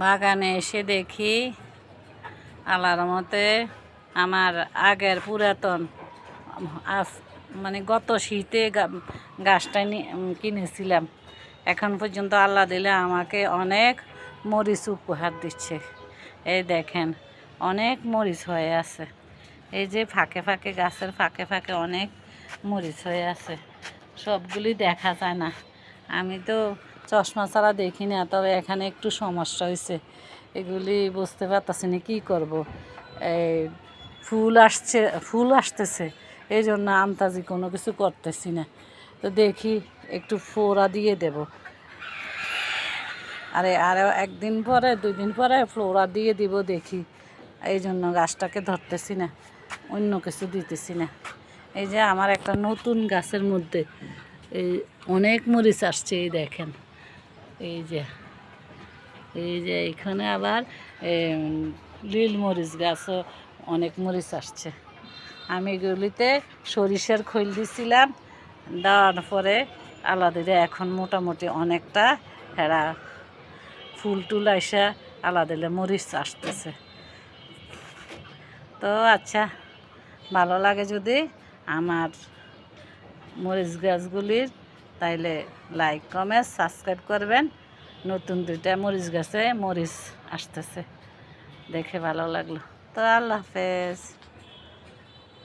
বাগানে এসে দেখি আল্লাহর মতে আমার আগের পুরাতন মানে গত শীতে গাছটা কিনেছিলাম। এখন পর্যন্ত আল্লাহ দিলে আমাকে অনেক মরিচ উপহার দিচ্ছে। এই দেখেন অনেক মরিচ হয়ে আছে। এই যে ফাঁকে ফাঁকে গাছের ফাঁকে ফাঁকে অনেক মরিচ হয়ে আছে। সবগুলি দেখা যায় না, আমি তো চশমা ছাড়া দেখি না। তবে এখানে একটু সমস্যা হয়েছে, এগুলি বুঝতে পারতেছি না কী করবো। এই ফুল আসতেছে, এই জন্য আন্তাজি কোনো কিছু করতেছি না। তো দেখি একটু ফোড়া দিয়ে দেব। আরও একদিন পরে 2 দিন পরে ফ্লোরা দিয়ে দিব দেখি। এই জন্য গাছটাকে ধরতেছি না, অন্য কিছু দিতেছি না। এই যে আমার একটা নতুন গাছের মধ্যে এই অনেক মরিচ আসছে। এই দেখেন, এই যে এখানে আবার লীল মরিচ গাছও অনেক মরিচ আসছে। আমি এগুলিতে সরিষার খৈল দিছিলাম, দেওয়ার পরে আলাদা এখন মোটামুটি অনেকটা হেরা ফুল টুল আইসা আলাদা মরিচ আসতেছে। তো আচ্ছা, ভালো লাগে যদি আমার মরিচ গাছগুলির, তাইলে লাইক কমেন্ট সাবস্ক্রাইব করবেন। নতুন 2টা মরিচ গাছে মরিচ আসতেছে, দেখে ভালো লাগলো। তো আল্লাহ হাফেজ।